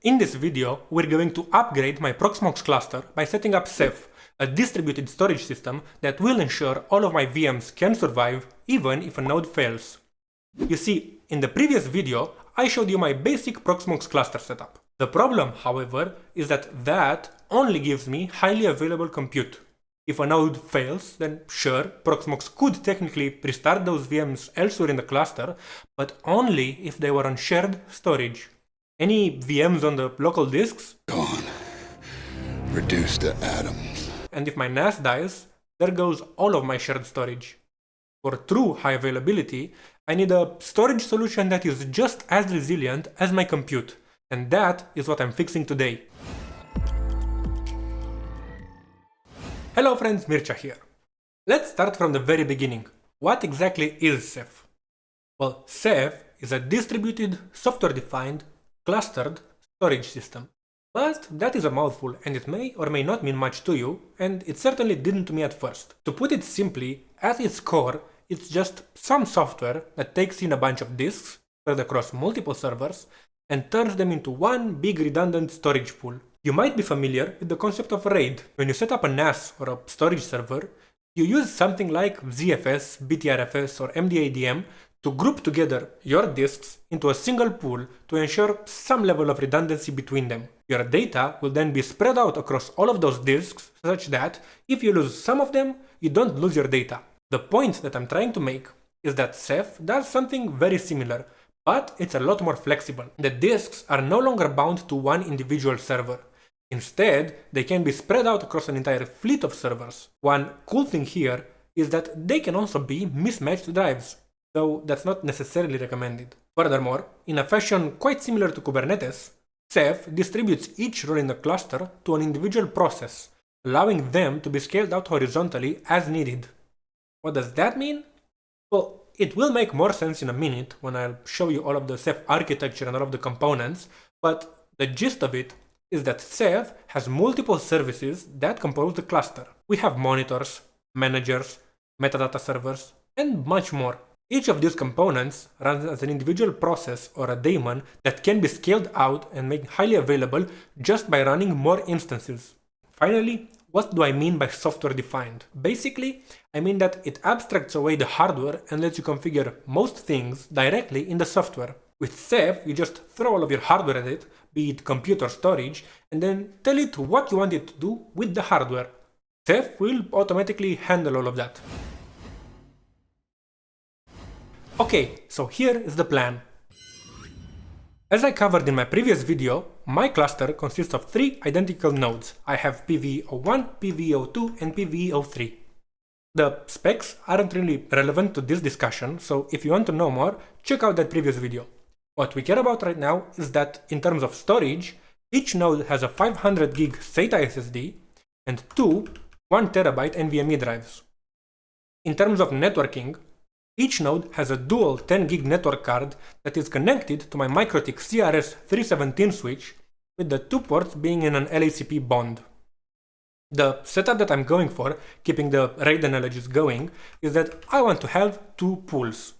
In this video, we're going to upgrade my Proxmox cluster by setting up Ceph, a distributed storage system that will ensure all of my VMs can survive even if a node fails. You see, in the previous video, I showed you my basic Proxmox cluster setup. The problem, however, is that only gives me highly available compute. If a node fails, then sure, Proxmox could technically restart those VMs elsewhere in the cluster, but only if they were on shared storage. Any VMs on the local disks? Gone. Reduced to atoms. And if my NAS dies, there goes all of my shared storage. For true high availability, I need a storage solution that is just as resilient as my compute, and that is what I'm fixing today. Hello friends, Mircea here. Let's start from the very beginning. What exactly is Ceph? Well, Ceph is a distributed, software-defined, clustered storage system. But that is a mouthful, and it may or may not mean much to you, and it certainly didn't to me at first. To put it simply, at its core, it's just some software that takes in a bunch of disks, spread across multiple servers, and turns them into one big redundant storage pool. You might be familiar with the concept of RAID. When you set up a NAS or a storage server, you use something like ZFS, BTRFS, or MDADM to group together your disks into a single pool to ensure some level of redundancy between them. Your data will then be spread out across all of those disks such that if you lose some of them, you don't lose your data. The point that I'm trying to make is that Ceph does something very similar, but it's a lot more flexible. The disks are no longer bound to one individual server. Instead, they can be spread out across an entire fleet of servers. One cool thing here is that they can also be mismatched drives, though that's not necessarily recommended. Furthermore, in a fashion quite similar to Kubernetes, Ceph distributes each role in the cluster to an individual process, allowing them to be scaled out horizontally as needed. What does that mean? Well, it will make more sense in a minute when I'll show you all of the Ceph architecture and all of the components, but the gist of it is that Ceph has multiple services that compose the cluster. We have monitors, managers, metadata servers, and much more. Each of these components runs as an individual process or a daemon that can be scaled out and made highly available just by running more instances. Finally, what do I mean by software defined? Basically, I mean that it abstracts away the hardware and lets you configure most things directly in the software. With Ceph, you just throw all of your hardware at it, be it compute or storage, and then tell it what you want it to do with the hardware. Ceph will automatically handle all of that. Okay, so here is the plan. As I covered in my previous video, my cluster consists of 3 identical nodes. I have PVE01, PVE02, and PVE03. The specs aren't really relevant to this discussion, so if you want to know more, check out that previous video. What we care about right now is that in terms of storage, each node has a 500 gig SATA SSD and 2 1TB NVMe drives. In terms of networking, each node has a dual 10 gig network card that is connected to my MikroTik CRS317 switch, with the 2 ports being in an LACP bond. The setup that I'm going for, keeping the RAID analogies going, is that I want to have 2 pools.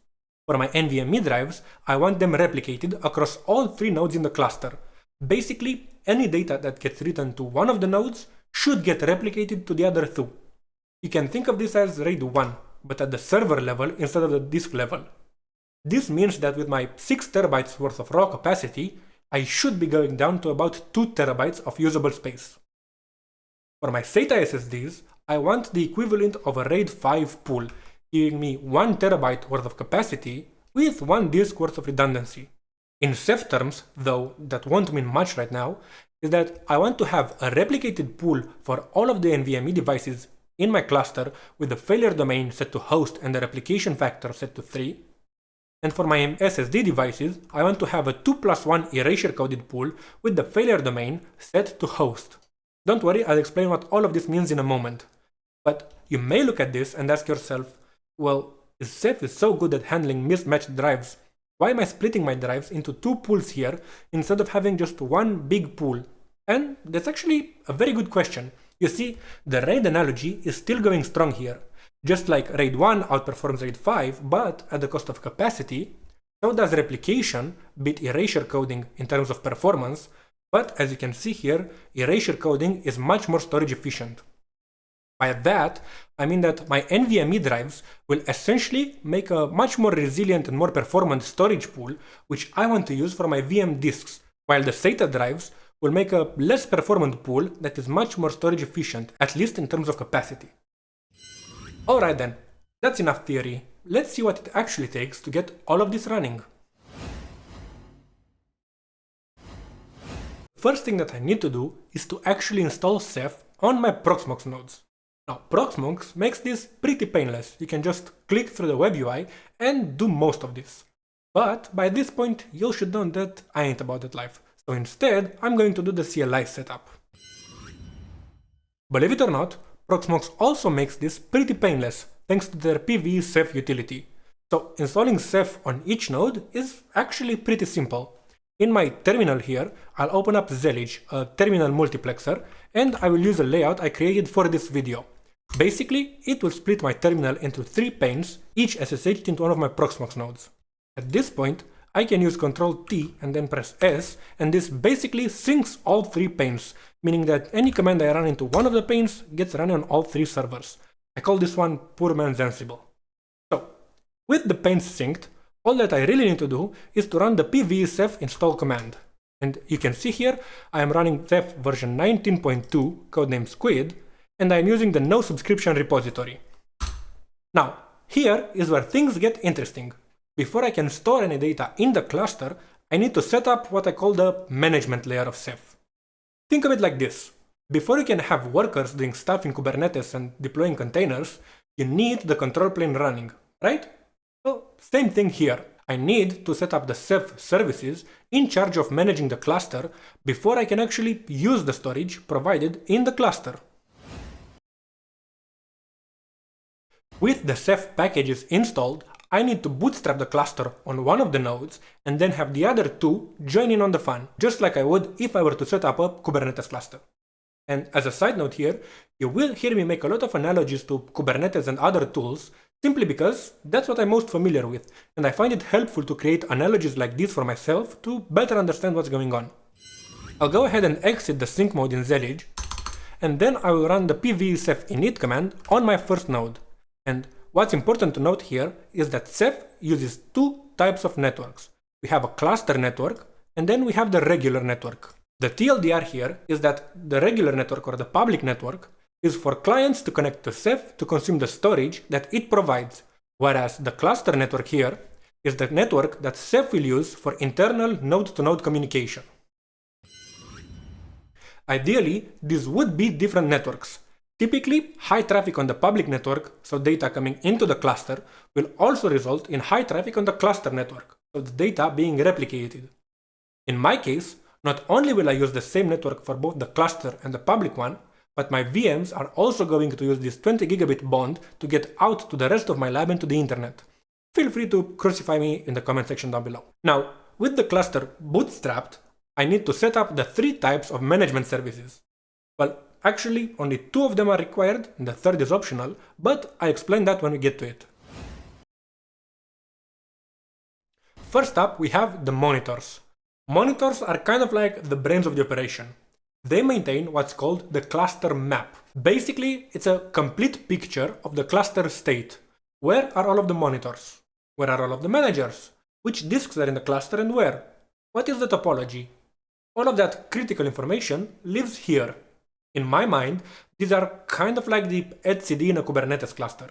For my NVMe drives, I want them replicated across all 3 nodes in the cluster. Basically, any data that gets written to one of the nodes should get replicated to the other 2. You can think of this as RAID 1, but at the server level instead of the disk level. This means that with my 6 TB worth of raw capacity, I should be going down to about 2 TB of usable space. For my SATA SSDs, I want the equivalent of a RAID 5 pool, giving me 1 TB worth of capacity with 1 disk worth of redundancy. In Ceph terms, though that won't mean much right now, is that I want to have a replicated pool for all of the NVMe devices in my cluster with the failure domain set to host and the replication factor set to 3. And for my SSD devices, I want to have a 2+1 erasure coded pool with the failure domain set to host. Don't worry, I'll explain what all of this means in a moment. But you may look at this and ask yourself, well, if Ceph is so good at handling mismatched drives, why am I splitting my drives into 2 pools here instead of having just one big pool? And that's actually a very good question. You see, the RAID analogy is still going strong here. Just like RAID 1 outperforms RAID 5, but at the cost of capacity, so does replication, be it erasure coding in terms of performance, But as you can see here, erasure coding is much more storage efficient. By that, I mean that my NVMe drives will essentially make a much more resilient and more performant storage pool, which I want to use for my VM disks, while the SATA drives will make a less performant pool that is much more storage efficient, at least in terms of capacity. Alright then, that's enough theory. Let's see what it actually takes to get all of this running. First thing that I need to do is to actually install Ceph on my Proxmox nodes. Now, Proxmox makes this pretty painless. You can just click through the web UI and do most of this. But by this point, you should know that I ain't about that life. So instead, I'm going to do the CLI setup. Believe it or not, Proxmox also makes this pretty painless thanks to their PV Ceph utility. So installing Ceph on each node is actually pretty simple. In my terminal here, I'll open up Zellige, a terminal multiplexer, and I will use a layout I created for this video. Basically, it will split my terminal into 3 panes, each SSH'd into one of my Proxmox nodes. At this point, I can use Ctrl T and then press S, and this basically syncs all 3 panes, meaning that any command I run into one of the panes gets run on all 3 servers. I call this one poor man's Ansible. So, with the panes synced, all that I really need to do is to run the pv ceph install command. And you can see here, I am running Ceph version 19.2, codename Squid, and I am using the no subscription repository. Now, here is where things get interesting. Before I can store any data in the cluster, I need to set up what I call the management layer of Ceph. Think of it like this. Before you can have workers doing stuff in Kubernetes and deploying containers, you need the control plane running, right? So, same thing here. I need to set up the Ceph services in charge of managing the cluster before I can actually use the storage provided in the cluster. With the Ceph packages installed, I need to bootstrap the cluster on one of the nodes and then have the other 2 join in on the fun, just like I would if I were to set up a Kubernetes cluster. And as a side note here, you will hear me make a lot of analogies to Kubernetes and other tools, simply because that's what I'm most familiar with, and I find it helpful to create analogies like this for myself to better understand what's going on. I'll go ahead and exit the sync mode in Zellige, and then I will run the pv ceph init command on my first node. And what's important to note here is that Ceph uses 2 types of networks. We have a cluster network, and then we have the regular network. The TLDR here is that the regular network, or the public network, is for clients to connect to Ceph to consume the storage that it provides, whereas the cluster network here is the network that Ceph will use for internal node-to-node communication. Ideally, these would be different networks. Typically, high traffic on the public network, so data coming into the cluster, will also result in high traffic on the cluster network, so the data being replicated. In my case, not only will I use the same network for both the cluster and the public one, but my VMs are also going to use this 20 gigabit bond to get out to the rest of my lab and to the internet. Feel free to crucify me in the comment section down below. Now, with the cluster bootstrapped, I need to set up the 3 types of management services. Well, actually, only 2 of them are required, and the third is optional, but I explain that when we get to it. First up, we have the monitors. Monitors are kind of like the brains of the operation. They maintain what's called the cluster map. Basically, it's a complete picture of the cluster state. Where are all of the monitors? Where are all of the managers? Which disks are in the cluster and where? What is the topology? All of that critical information lives here. In my mind, these are kind of like the etcd in a Kubernetes cluster.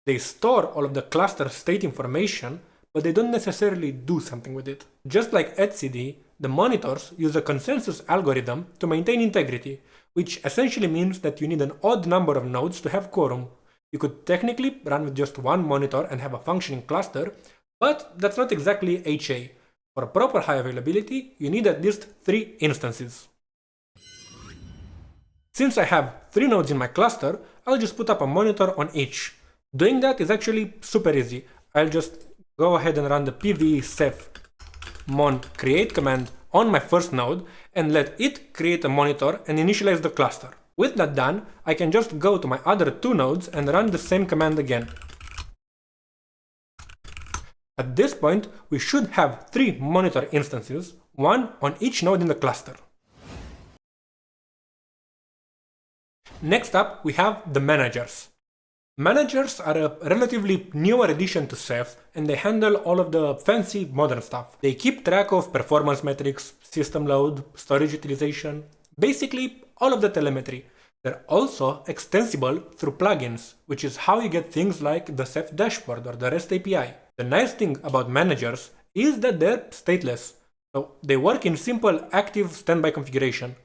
They store all of the cluster state information, but they don't necessarily do something with it. Just like etcd, the monitors use a consensus algorithm to maintain integrity, which essentially means that you need an odd number of nodes to have quorum. You could technically run with just 1 monitor and have a functioning cluster, but that's not exactly HA. For proper high availability, you need at least 3 instances. Since I have 3 nodes in my cluster, I'll just put up a monitor on each. Doing that is actually super easy. I'll just go ahead and run the pv ceph mon create command on my first node and let it create a monitor and initialize the cluster. With that done, I can just go to my other 2 nodes and run the same command again. At this point, we should have 3 monitor instances, 1 on each node in the cluster. Next up, we have the managers. Managers are a relatively newer addition to Ceph, and they handle all of the fancy modern stuff. They keep track of performance metrics, system load, storage utilization, basically all of the telemetry. They're also extensible through plugins, which is how you get things like the Ceph dashboard or the REST API. The nice thing about managers is that they're stateless, so they work in simple active standby configuration.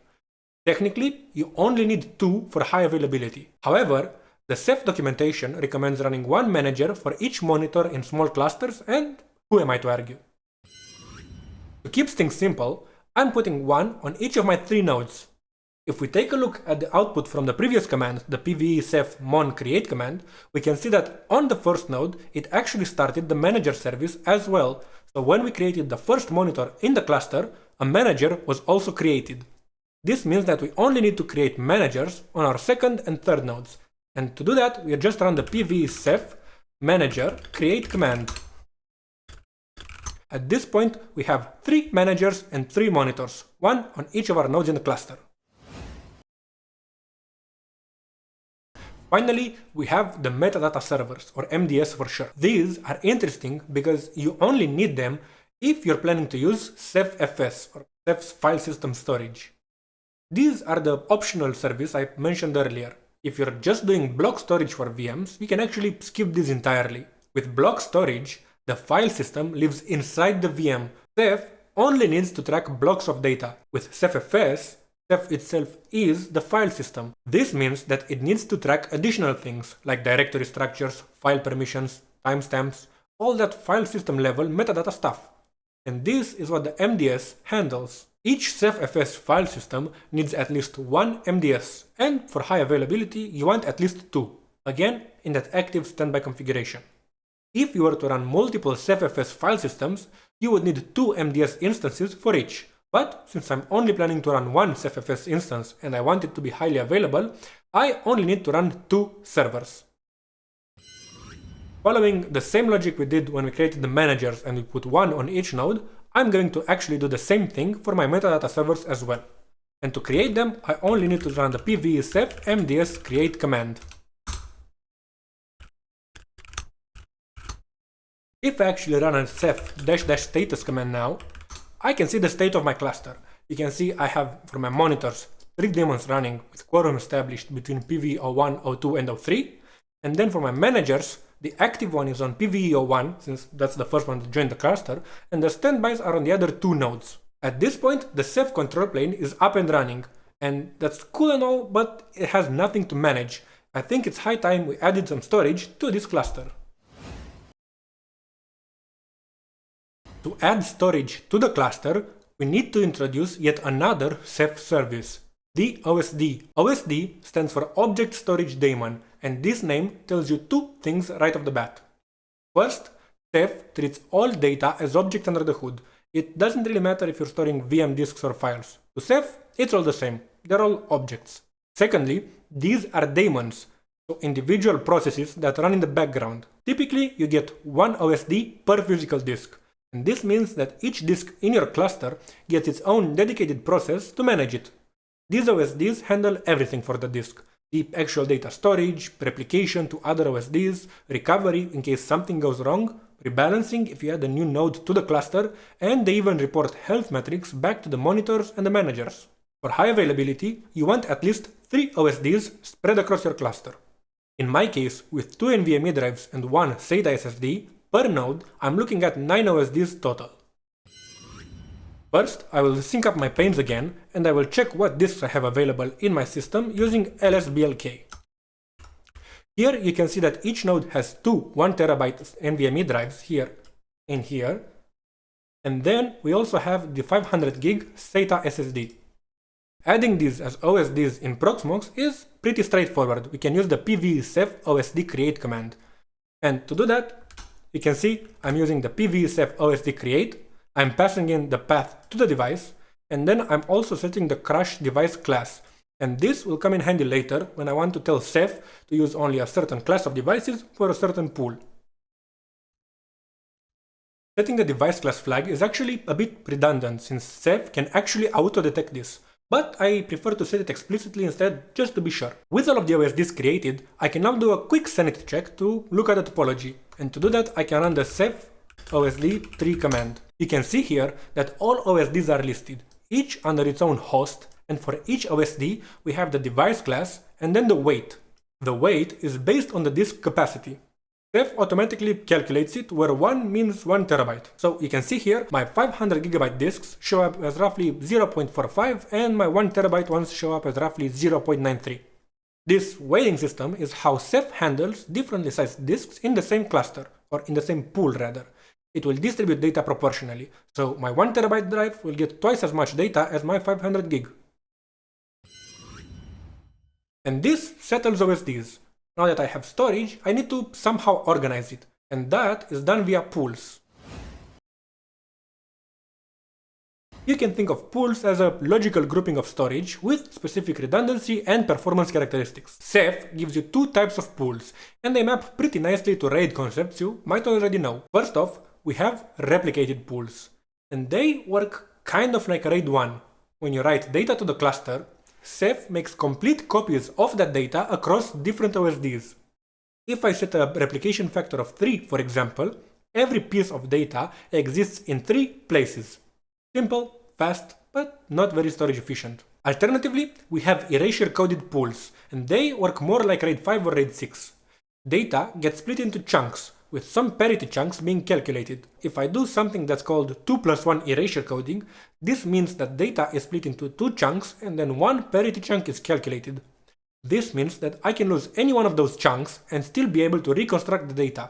Technically, you only need 2 for high availability. However, the Ceph documentation recommends running 1 manager for each monitor in small clusters, and who am I to argue? To keep things simple, I'm putting 1 on each of my 3 nodes. If we take a look at the output from the previous command, the pve ceph mon create command, we can see that on the first node, it actually started the manager service as well. So when we created the first monitor in the cluster, a manager was also created. This means that we only need to create managers on our second and third nodes. And to do that, we just run the pve ceph manager create command. At this point, we have 3 managers and 3 monitors, 1 on each of our nodes in the cluster. Finally, we have the metadata servers, or MDS for short. These are interesting because you only need them if you're planning to use Cephfs, or Ceph's file system storage. These are the optional service I mentioned earlier. If you're just doing block storage for VMs, you can actually skip this entirely. With block storage, the file system lives inside the VM. Ceph only needs to track blocks of data. With Cephfs, Ceph itself is the file system. This means that it needs to track additional things like directory structures, file permissions, timestamps, all that file system level metadata stuff. And this is what the MDS handles. Each Cephfs file system needs at least 1 MDS, and for high availability you want at least 2, again in that active standby configuration. If you were to run multiple Cephfs file systems, you would need 2 MDS instances for each. But since I'm only planning to run 1 Cephfs instance and I want it to be highly available, I only need to run 2 servers. Following the same logic we did when we created the managers and we put 1 on each node, I'm going to actually do the same thing for my metadata servers as well. And to create them, I only need to run the pve ceph mds create command. If I actually run a ceph --status command now, I can see the state of my cluster. You can see I have, for my monitors, 3 daemons running with quorum established between PV01, 02 and 03. And then for my managers, the active one is on PVE01, since that's the first one to join the cluster, and the standbys are on the other 2 nodes. At this point, the Ceph control plane is up and running, and that's cool and all, but it has nothing to manage. I think it's high time we added some storage to this cluster. To add storage to the cluster, we need to introduce yet another Ceph service, the OSD. OSD stands for Object Storage Daemon, and this name tells you 2 things right off the bat. First, Ceph treats all data as objects under the hood. It doesn't really matter if you're storing VM disks or files. To Ceph, it's all the same. They're all objects. Secondly, these are daemons, so individual processes that run in the background. Typically, you get 1 OSD per physical disk. And this means that each disk in your cluster gets its own dedicated process to manage it. These OSDs handle everything for the disk. The actual data storage, replication to other OSDs, recovery in case something goes wrong, rebalancing if you add a new node to the cluster, and they even report health metrics back to the monitors and the managers. For high availability, you want at least 3 OSDs spread across your cluster. In my case, with 2 NVMe drives and 1 SATA SSD, per node, I'm looking at 9 OSDs total. First, I will sync up my panes again, and I will check what disks I have available in my system using lsblk. Here you can see that each node has 2 1TB NVMe drives here and here, and then we also have the 500GB SATA SSD. Adding these as OSDs in Proxmox is pretty straightforward. We can use the pve ceph OSD create command. And to do that, you can see I'm using the pve ceph OSD create, I'm passing in the path to the device, and then I'm also setting the crash device class. And this will come in handy later when I want to tell Ceph to use only a certain class of devices for a certain pool. Setting the device class flag is actually a bit redundant since Ceph can actually auto-detect this. but I prefer to set it explicitly instead just to be sure. With all of the OSDs created, I can now do a quick sanity check to look at the topology, and to do that I can run the Ceph OSD 3 command. You can see here that all OSDs are listed, each under its own host, and for each OSD we have the device class and then the weight. The weight is based on the disk capacity. Ceph automatically calculates it where 1 means 1 terabyte. So you can see here my 500 gigabyte disks show up as roughly 0.45 and my 1 terabyte ones show up as roughly 0.93. This weighting system is how Ceph handles differently sized disks in the same cluster, or in the same pool rather. It will distribute data proportionally, so my 1 terabyte drive will get twice as much data as my 500 gig. And this settles OSDs. Now that I have storage, I need to somehow organize it, and that is done via pools. You can think of pools as a logical grouping of storage with specific redundancy and performance characteristics. Ceph gives you two types of pools, and they map pretty nicely to RAID concepts you might already know. First off, we have replicated pools, and they work kind of like RAID 1. When you write data to the cluster, Ceph makes complete copies of that data across different OSDs. If I set a replication factor of 3, for example, every piece of data exists in 3 places. Simple, fast, but not very storage efficient. Alternatively, we have erasure-coded pools, and they work more like RAID 5 or RAID 6. Data gets split into chunks, with some parity chunks being calculated. If I do something that's called 2+1 erasure coding, this means that data is split into 2 chunks and then one parity chunk is calculated. This means that I can lose any one of those chunks and still be able to reconstruct the data.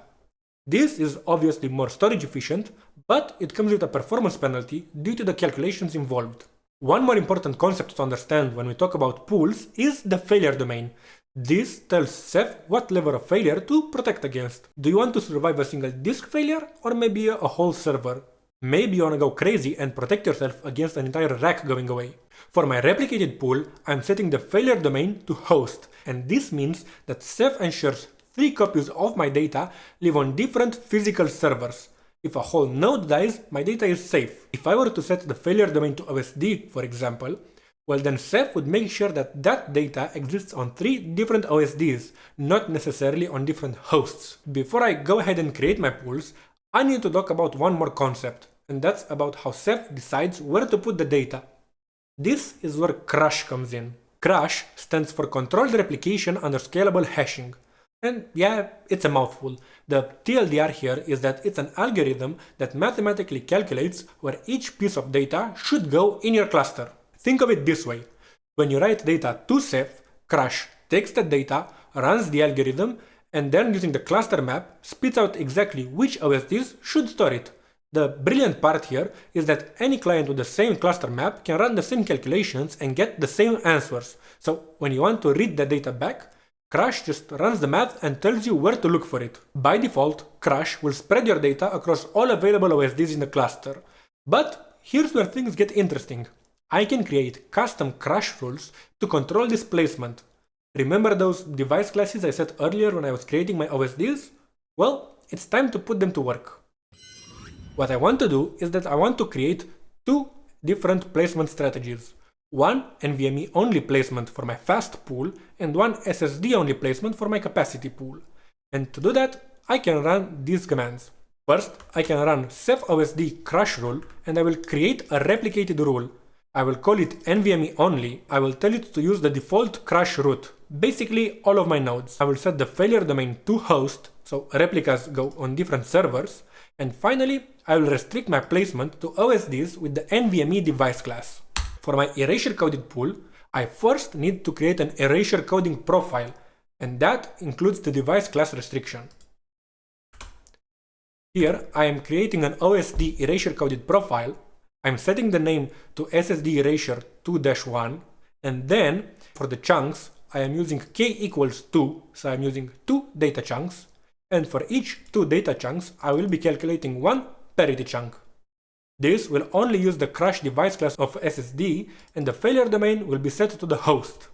This is obviously more storage efficient, but it comes with a performance penalty due to the calculations involved. One more important concept to understand when we talk about pools is the failure domain. This tells Ceph what level of failure to protect against. Do you want to survive a single disk failure, or maybe a whole server? Maybe you want to go crazy and protect yourself against an entire rack going away. For my replicated pool, I'm setting the failure domain to host, and this means that Ceph ensures 3 copies of my data live on different physical servers. If a whole node dies, my data is safe. If I were to set the failure domain to OSD, for example, well then Ceph would make sure that that data exists on 3 different OSDs, not necessarily on different hosts. Before I go ahead and create my pools, I need to talk about one more concept, and that's about how Ceph decides where to put the data. This is where CRUSH comes in. CRUSH stands for Controlled Replication Under Scalable Hashing. And yeah, it's a mouthful. The TLDR here is that it's an algorithm that mathematically calculates where each piece of data should go in your cluster. Think of it this way. When you write data to Ceph, CRUSH takes that data, runs the algorithm, and then using the cluster map, spits out exactly which OSDs should store it. The brilliant part here is that any client with the same cluster map can run the same calculations and get the same answers. So when you want to read the data back, CRUSH just runs the math and tells you where to look for it. By default, CRUSH will spread your data across all available OSDs in the cluster. But here's where things get interesting. I can create custom CRUSH rules to control this placement. Remember those device classes I set earlier when I was creating my OSDs? Well, it's time to put them to work. What I want to do is that I want to create 2 different placement strategies. One NVMe only placement for my fast pool and one SSD only placement for my capacity pool. And to do that, I can run these commands. First, I can run Ceph OSD CRUSH rule and I will create a replicated rule. I will call it NVMe only. I will tell it to use the default CRUSH root. Basically all of my nodes. I will set the failure domain to host, so replicas go on different servers. And finally, I will restrict my placement to OSDs with the NVMe device class. For my erasure coded pool, I first need to create an erasure coding profile, and that includes the device class restriction. Here I am creating an OSD erasure coded profile. I'm setting the name to SSD erasure 2-1, and then for the chunks I am using k equals 2, so I'm using 2 data chunks, and for each 2 data chunks I will be calculating 1 parity chunk. This will only use the CRUSH device class of SSD, and the failure domain will be set to the host.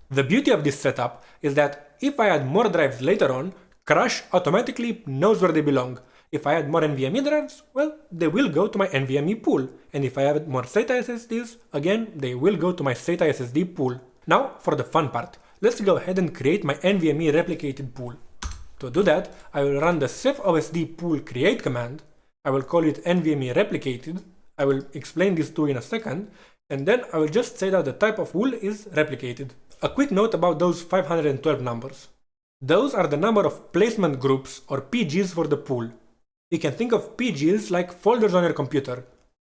The beauty of this setup is that if I add more drives later on, CRUSH automatically knows where they belong. If I add more NVMe drives, well, they will go to my NVMe pool. And if I add more SATA SSDs, again, they will go to my SATA SSD pool. Now, for the fun part, let's go ahead and create my NVMe replicated pool. To do that, I will run the Ceph OSD pool create command. I will call it NVMe replicated. I will explain these two in a second. And then I will just say that the type of pool is replicated. A quick note about those 512 numbers. Those are the number of placement groups or PGs for the pool. You can think of PGs like folders on your computer.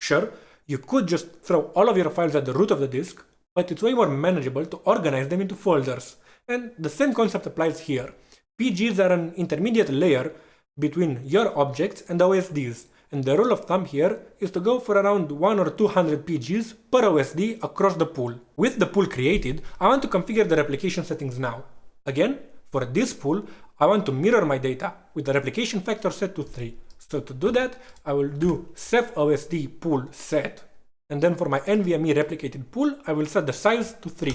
Sure, you could just throw all of your files at the root of the disk, but it's way more manageable to organize them into folders. And the same concept applies here. PGs are an intermediate layer between your objects and OSDs, and the rule of thumb here is to go for around 1 or 200 PGs per OSD across the pool. With the pool created, I want to configure the replication settings now. Again, for this pool, I want to mirror my data with the replication factor set to 3. So to do that, I will do Ceph OSD pool set, and then for my NVMe replicated pool, I will set the size to 3.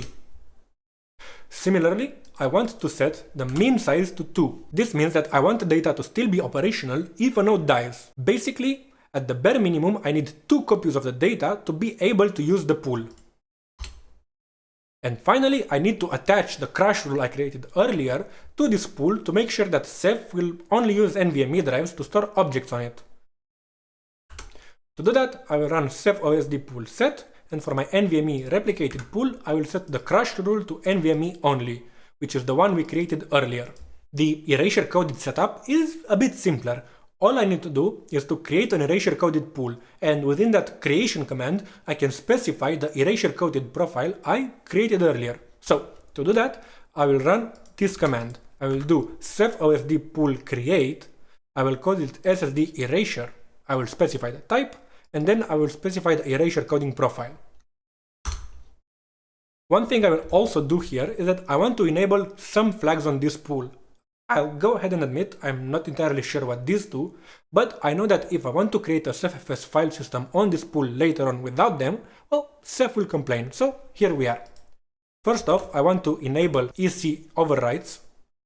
Similarly, I want to set the mean size to 2. This means that I want the data to still be operational if a node dies. Basically, at the bare minimum, I need 2 copies of the data to be able to use the pool. And finally, I need to attach the crash rule I created earlier to this pool to make sure that Ceph will only use NVMe drives to store objects on it. To do that, I will run Ceph OSD pool set, and for my NVMe replicated pool, I will set the crash rule to NVMe only, which is the one we created earlier. The erasure coded setup is a bit simpler. All I need to do is to create an erasure coded pool, and within that creation command, I can specify the erasure coded profile I created earlier. So, to do that, I will run this command. I will do Ceph OSD pool create, I will call it SSD erasure, I will specify the type, and then I will specify the erasure coding profile. One thing I will also do here is that I want to enable some flags on this pool. I'll go ahead and admit I'm not entirely sure what these do, but I know that if I want to create a CephFS file system on this pool later on without them, well, Ceph will complain, so here we are. First off, I want to enable EC overrides,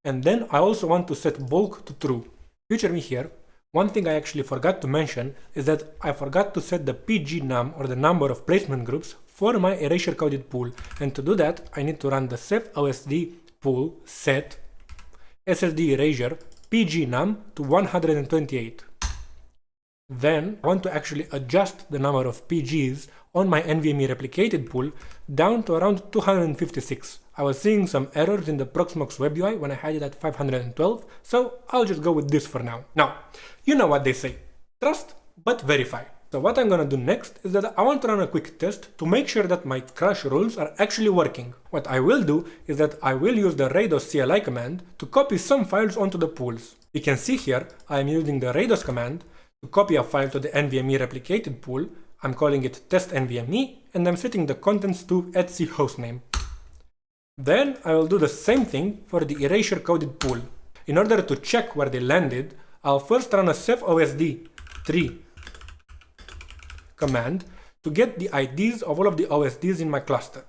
and then I also want to set bulk to true. Future me here. One thing I actually forgot to mention is that I forgot to set the PG num, or the number of placement groups, for my erasure coded pool, and to do that I need to run the Ceph OSD pool set SSD erasure PG num to 128. Then I want to actually adjust the number of PGs on my NVMe replicated pool down to around 256. I was seeing some errors in the Proxmox web UI when I had it at 512, so I'll just go with this for now. Now, you know what they say, trust but verify. So what I'm gonna do next is that I want to run a quick test to make sure that my crash rules are actually working. What I will do is that I will use the rados CLI command to copy some files onto the pools. You can see here I am using the rados command to copy a file to the NVMe replicated pool. I'm calling it test NVMe, and I'm setting the contents to etc hostname. Then I will do the same thing for the erasure coded pool. In order to check where they landed, I'll first run a Ceph OSD 3 command to get the IDs of all of the OSDs in my cluster.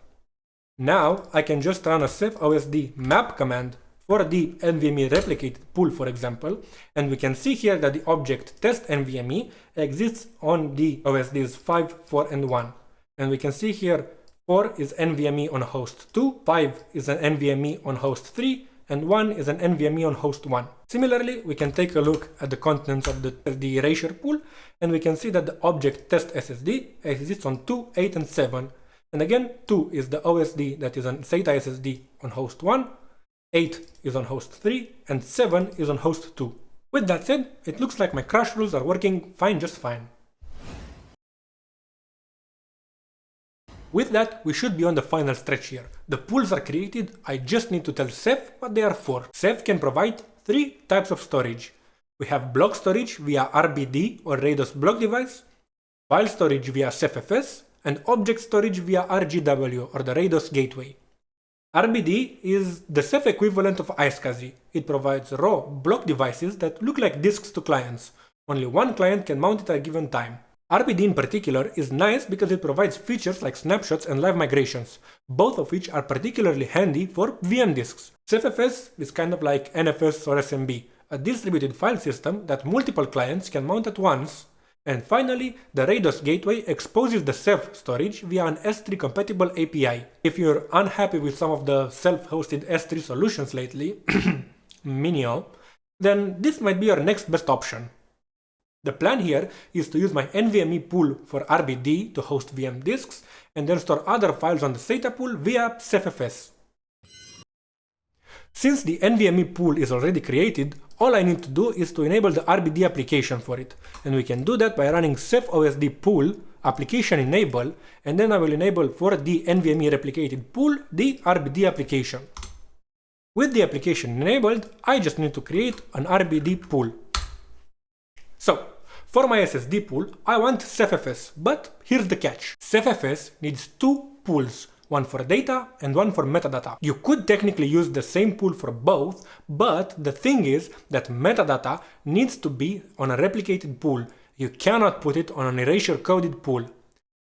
Now I can just run a Ceph OSD map command for the NVMe replicated pool, for example, and we can see here that the object test NVMe exists on the OSDs 5, 4, and 1. And we can see here 4 is NVMe on host 2, 5 is an NVMe on host 3, and 1 is an NVMe on host 1. Similarly, we can take a look at the contents of the erasure pool, and we can see that the object test SSD exists on 2, 8, and 7. And again, 2 is the OSD that is on SATA SSD on host 1, 8 is on host 3, and 7 is on host 2. With that said, it looks like my crash rules are working fine, just fine. With that, we should be on the final stretch here. The pools are created, I just need to tell Ceph what they are for. Ceph can provide 3 types of storage. We have block storage via RBD or Rados block device, file storage via CephFS, and object storage via RGW or the Rados gateway. RBD is the Ceph equivalent of iSCSI. It provides raw block devices that look like disks to clients. Only one client can mount it at a given time. RBD in particular is nice because it provides features like snapshots and live migrations, both of which are particularly handy for VM disks. CephFS is kind of like NFS or SMB, a distributed file system that multiple clients can mount at once. And finally, the Rados gateway exposes the Ceph storage via an S3 compatible API. If you're unhappy with some of the self-hosted S3 solutions lately, Minio, then this might be your next best option. The plan here is to use my NVMe pool for RBD to host VM disks and then store other files on the SATA pool via CephFS. Since the NVMe pool is already created, all I need to do is to enable the RBD application for it, and we can do that by running Ceph OSD pool application enable, and then I will enable for the NVMe replicated pool the RBD application. With the application enabled, I just need to create an RBD pool. So, for my SSD pool, I want CephFS, but here's the catch. CephFS needs two pools, one for data and one for metadata. You could technically use the same pool for both, but the thing is that metadata needs to be on a replicated pool. You cannot put it on an erasure coded pool.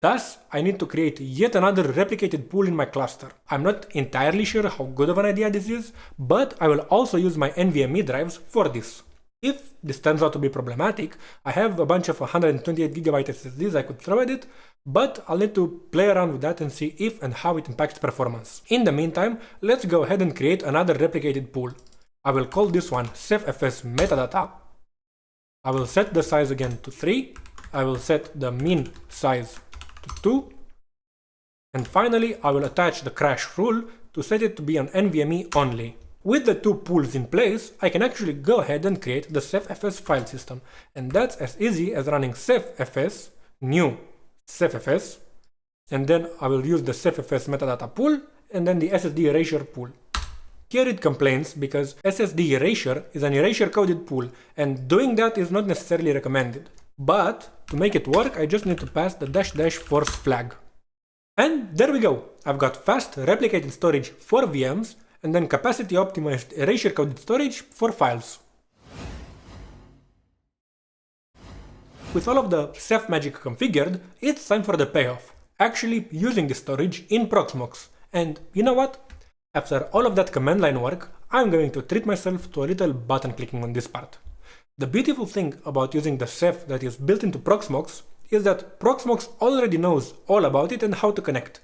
Thus, I need to create yet another replicated pool in my cluster. I'm not entirely sure how good of an idea this is, but I will also use my NVMe drives for this. If this turns out to be problematic, I have a bunch of 128GB SSDs I could throw at it, but I'll need to play around with that and see if and how it impacts performance. In the meantime, let's go ahead and create another replicated pool. I will call this one CephFS metadata. I will set the size again to 3. I will set the min size to 2. And finally, I will attach the crash rule to set it to be an NVMe only. With the two pools in place, I can actually go ahead and create the CephFS file system, and that's as easy as running CephFS new CephFS, and then I will use the CephFS metadata pool and then the SSD erasure pool. Here it complains because SSD erasure is an erasure coded pool, and doing that is not necessarily recommended. But to make it work, I just need to pass the -- force flag. And there we go! I've got fast replicated storage for VMs and then capacity optimized erasure coded storage for files. With all of the Ceph magic configured, it's time for the payoff. Actually using the storage in Proxmox. And you know what? After all of that command line work, I'm going to treat myself to a little button clicking on this part. The beautiful thing about using the Ceph that is built into Proxmox is that Proxmox already knows all about it and how to connect.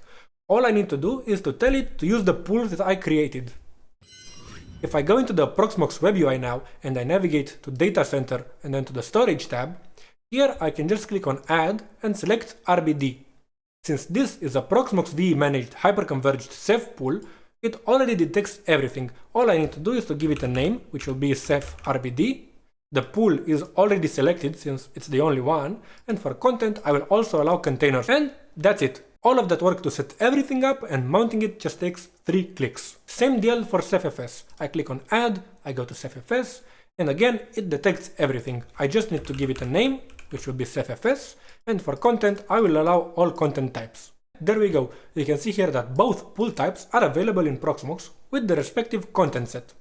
All I need to do is to tell it to use the pools that I created. If I go into the Proxmox web UI now and I navigate to Data Center and then to the Storage tab, here I can just click on Add and select RBD. Since this is a Proxmox VE managed hyperconverged Ceph pool, it already detects everything. All I need to do is to give it a name, which will be Ceph RBD. The pool is already selected since it's the only one, and for content I will also allow containers, and that's it. All of that work to set everything up and mounting it just takes 3 clicks. Same deal for CephFS. I click on Add, I go to CephFS, and again it detects everything. I just need to give it a name, which will be CephFS, and for content I will allow all content types. There we go. You can see here that both pool types are available in Proxmox with the respective content set.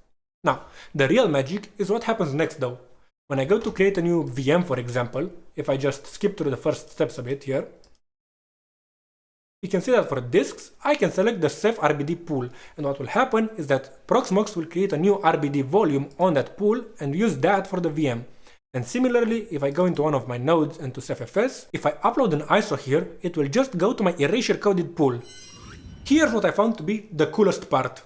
Now, the real magic is what happens next though. When I go to create a new VM, for example, if I just skip through the first steps a bit here, you can see that for disks, I can select the Ceph RBD pool, and what will happen is that Proxmox will create a new RBD volume on that pool and use that for the VM. And similarly, if I go into one of my nodes and to CephFS, if I upload an ISO here, it will just go to my erasure coded pool. Here's what I found to be the coolest part.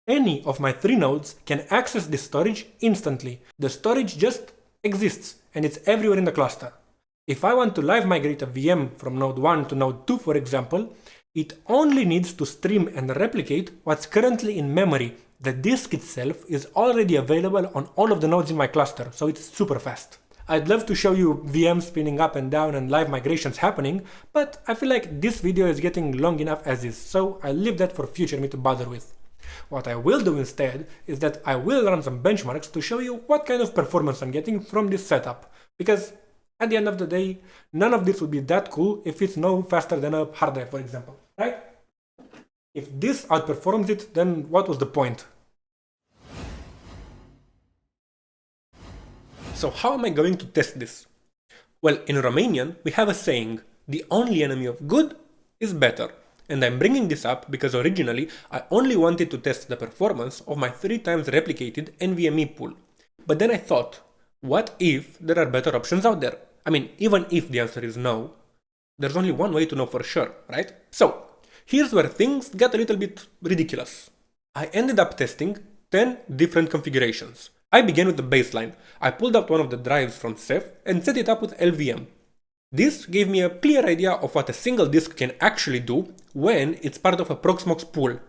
Any of my 3 nodes can access this storage instantly. The storage just exists and it's everywhere in the cluster. If I want to live migrate a VM from node 1 to node 2, for example, it only needs to stream and replicate what's currently in memory. The disk itself is already available on all of the nodes in my cluster, so it's super fast. I'd love to show you VMs spinning up and down and live migrations happening, but I feel like this video is getting long enough as is, so I'll leave that for future me to bother with. What I will do instead is that I will run some benchmarks to show you what kind of performance I'm getting from this setup, because at the end of the day, none of this would be that cool if it's no faster than a hard drive, for example, right? If this outperforms it, then what was the point? So how am I going to test this? Well, in Romanian, we have a saying, the only enemy of good is better. And I'm bringing this up because originally I only wanted to test the performance of my 3 times replicated NVMe pool. But then I thought, what if there are better options out there? I mean, even if the answer is no, there's only one way to know for sure, right? So, here's where things get a little bit ridiculous. I ended up testing 10 different configurations. I began with the baseline. I pulled out one of the drives from Ceph and set it up with LVM. This gave me a clear idea of what a single disk can actually do when it's part of a Proxmox pool.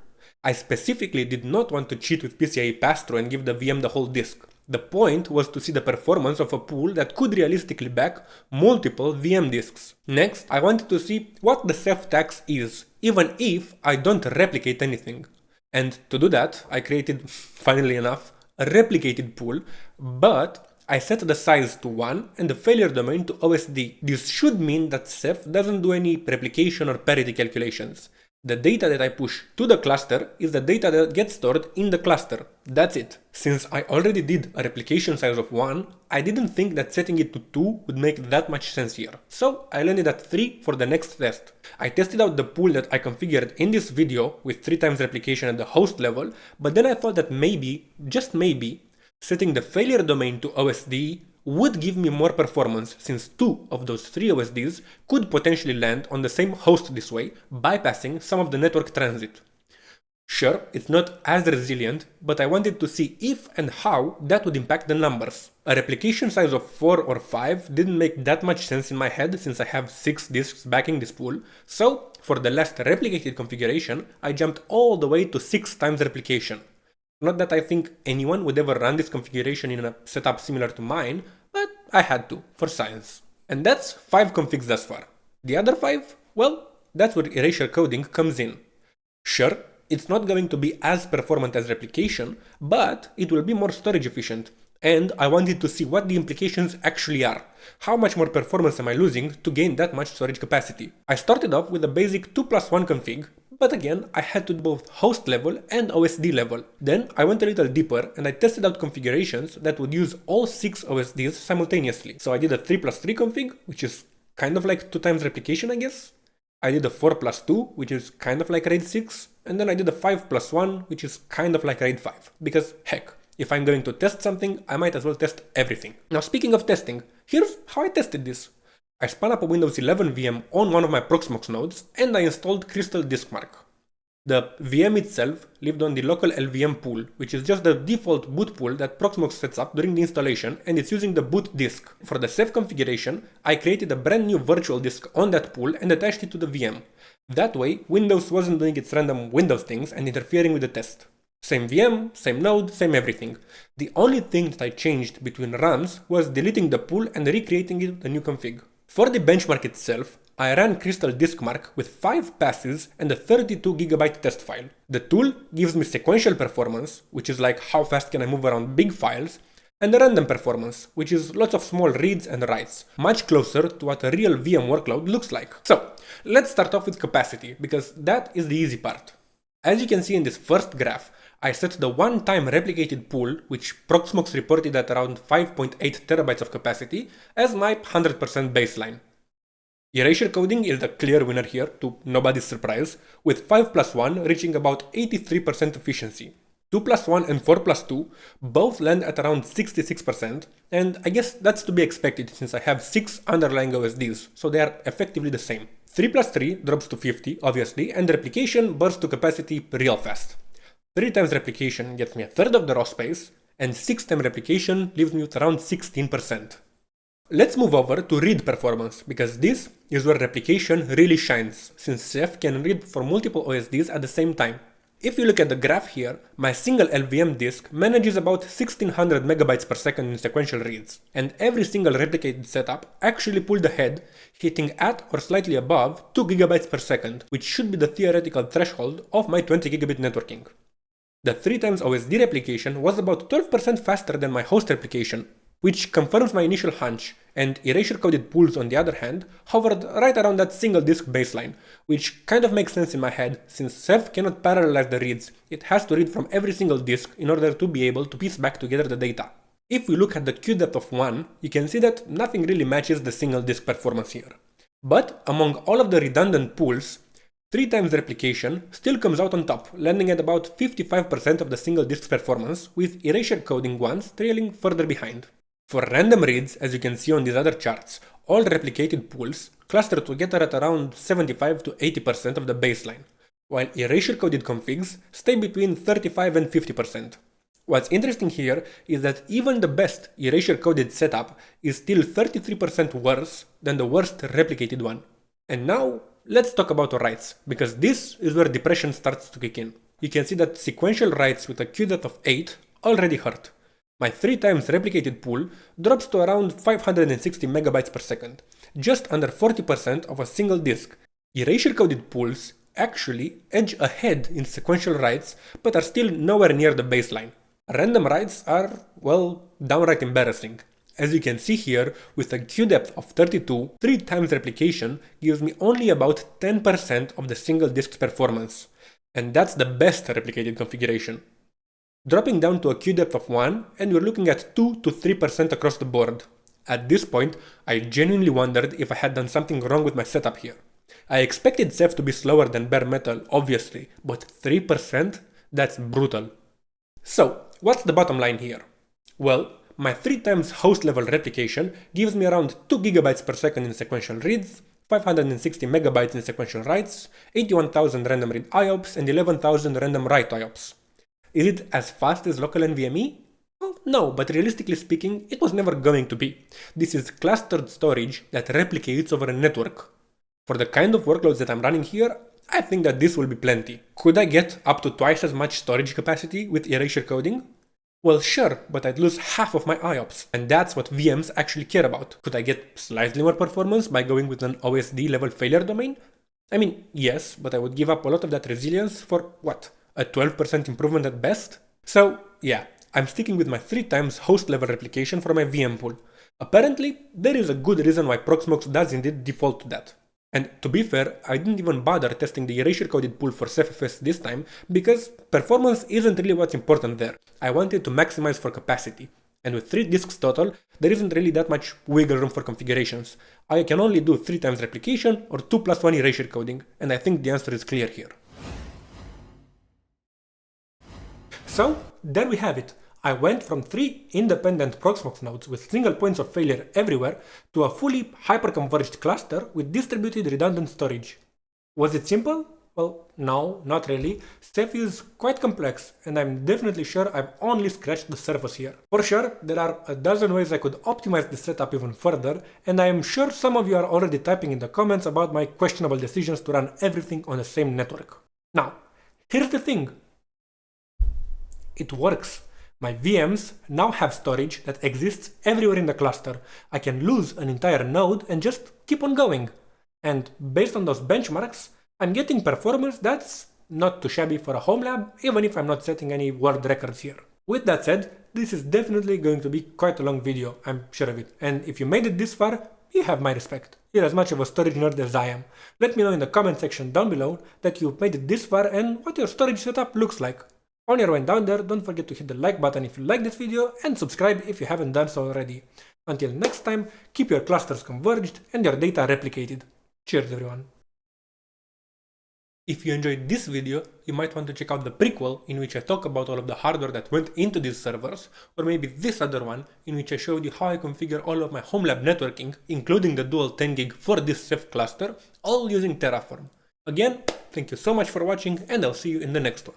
I specifically did not want to cheat with PCIe pass-through and give the VM the whole disk. The point was to see the performance of a pool that could realistically back multiple VM disks. Next, I wanted to see what the Ceph tax is, even if I don't replicate anything. And to do that, I created, funnily enough, a replicated pool, but I set the size to 1 and the failure domain to OSD. This should mean that Ceph doesn't do any replication or parity calculations. The data that I push to the cluster is the data that gets stored in the cluster. That's it. Since I already did a replication size of 1, I didn't think that setting it to 2 would make that much sense here. So I landed at 3 for the next test. I tested out the pool that I configured in this video with 3 times replication at the host level, but then I thought that maybe, just maybe, setting the failure domain to OSD would give me more performance, since 2 of those 3 OSDs could potentially land on the same host this way, bypassing some of the network transit. Sure, it's not as resilient, but I wanted to see if and how that would impact the numbers. A replication size of 4 or 5 didn't make that much sense in my head since I have 6 disks backing this pool, so for the last replicated configuration, I jumped all the way to 6 times replication. Not that I think anyone would ever run this configuration in a setup similar to mine, but I had to, for science. And that's 5 configs thus far. The other 5? Well, that's where erasure coding comes in. Sure, it's not going to be as performant as replication, but it will be more storage efficient. And I wanted to see what the implications actually are. How much more performance am I losing to gain that much storage capacity? I started off with a basic 2+1 config, but again, I had to do both host level and OSD level. Then I went a little deeper and I tested out configurations that would use all 6 OSDs simultaneously. So I did a 3+3 config, which is kind of like 2 times replication, I guess. I did a 4+2, which is kind of like RAID 6. And then I did a 5+1, which is kind of like RAID 5. Because heck, if I'm going to test something, I might as well test everything. Now speaking of testing, here's how I tested this. I spun up a Windows 11 VM on one of my Proxmox nodes and I installed Crystal Diskmark. The VM itself lived on the local LVM pool, which is just the default boot pool that Proxmox sets up during the installation, and it's using the boot disk. For the Ceph configuration, I created a brand new virtual disk on that pool and attached it to the VM. That way, Windows wasn't doing its random Windows things and interfering with the test. Same VM, same node, same everything. The only thing that I changed between runs was deleting the pool and recreating it with a new config. For the benchmark itself, I ran Crystal Diskmark with 5 passes and a 32GB test file. The tool gives me sequential performance, which is like how fast can I move around big files, and the random performance, which is lots of small reads and writes, much closer to what a real VM workload looks like. So, let's start off with capacity, because that is the easy part. As you can see in this first graph, I set the one-time replicated pool, which Proxmox reported at around 5.8 terabytes of capacity, as my 100% baseline. Erasure coding is the clear winner here, to nobody's surprise, with 5+1 reaching about 83% efficiency. 2+1 and 4+2 both land at around 66%, and I guess that's to be expected since I have 6 underlying OSDs, so they are effectively the same. 3+3 drops to 50, obviously, and replication bursts to capacity real fast. 3 times replication gets me a third of the raw space, and 6 times replication leaves me with around 16%. Let's move over to read performance, because this is where replication really shines, since Ceph can read for multiple OSDs at the same time. If you look at the graph here, my single LVM disk manages about 1600 megabytes per second in sequential reads, and every single replicated setup actually pulled ahead, hitting at or slightly above 2 gigabytes per second, which should be the theoretical threshold of my 20 gigabit networking. The 3 times OSD replication was about 12% faster than my host replication, which confirms my initial hunch, and erasure-coded pools on the other hand hovered right around that single disk baseline, which kind of makes sense in my head since Ceph cannot parallelize the reads, it has to read from every single disk in order to be able to piece back together the data. If we look at the queue depth of 1, you can see that nothing really matches the single disk performance here. But among all of the redundant pools, 3 times replication still comes out on top, landing at about 55% of the single disk's performance, with erasure coding ones trailing further behind. For random reads, as you can see on these other charts, all replicated pools cluster together at around 75 to 80% of the baseline, while erasure-coded configs stay between 35 and 50%. What's interesting here is that even the best erasure-coded setup is still 33% worse than the worst replicated one. And now, let's talk about writes, because this is where depression starts to kick in. You can see that sequential writes with a queue depth of 8 already hurt. My 3 times replicated pool drops to around 560 megabytes per second, just under 40% of a single disk. Erasure-coded pools actually edge ahead in sequential writes, but are still nowhere near the baseline. Random writes are, well, downright embarrassing. As you can see here, with a queue depth of 32, 3 times replication gives me only about 10% of the single disk's performance. And that's the best replicated configuration. Dropping down to a queue depth of 1, and we're looking at 2 to 3% across the board. At this point, I genuinely wondered if I had done something wrong with my setup here. I expected Ceph to be slower than bare metal, obviously, but 3%? That's brutal. So, what's the bottom line here? Well, my 3 times host level replication gives me around 2 GB per second in sequential reads, 560 megabytes in sequential writes, 81,000 random read IOPS, and 11,000 random write IOPS. Is it as fast as local NVMe? Well, no, but realistically speaking, it was never going to be. This is clustered storage that replicates over a network. For the kind of workloads that I'm running here, I think that this will be plenty. Could I get up to twice as much storage capacity with erasure coding? Well, sure, but I'd lose half of my IOPS, and that's what VMs actually care about. Could I get slightly more performance by going with an OSD level failure domain? I mean, yes, but I would give up a lot of that resilience for, what, a 12% improvement at best? So, yeah, I'm sticking with my 3 times host level replication for my VM pool. Apparently, there is a good reason why Proxmox does indeed default to that. And to be fair, I didn't even bother testing the erasure-coded pool for Ceph this time, because performance isn't really what's important there. I wanted to maximize for capacity. And with 3 disks total, there isn't really that much wiggle room for configurations. I can only do 3 times replication or 2+1 erasure coding, and I think the answer is clear here. So, there we have it. I went from 3 independent Proxmox nodes with single points of failure everywhere to a fully hyperconverged cluster with distributed redundant storage. Was it simple? Well, no, not really. Ceph is quite complex, and I'm definitely sure I've only scratched the surface here. For sure, there are a dozen ways I could optimize this setup even further, and I am sure some of you are already typing in the comments about my questionable decisions to run everything on the same network. Now, here's the thing. It works. My VMs now have storage that exists everywhere in the cluster. I can lose an entire node and just keep on going. And based on those benchmarks, I'm getting performance that's not too shabby for a home lab, even if I'm not setting any world records here. With that said, this is definitely going to be quite a long video, I'm sure of it. And if you made it this far, you have my respect. You're as much of a storage nerd as I am. Let me know in the comment section down below that you've made it this far and what your storage setup looks like. On your way down there, don't forget to hit the like button if you like this video and subscribe if you haven't done so already. Until next time, keep your clusters converged and your data replicated. Cheers everyone. If you enjoyed this video, you might want to check out the prequel in which I talk about all of the hardware that went into these servers, or maybe this other one in which I showed you how I configure all of my home lab networking, including the dual 10 gig for this Ceph cluster, all using Terraform. Again, thank you so much for watching and I'll see you in the next one.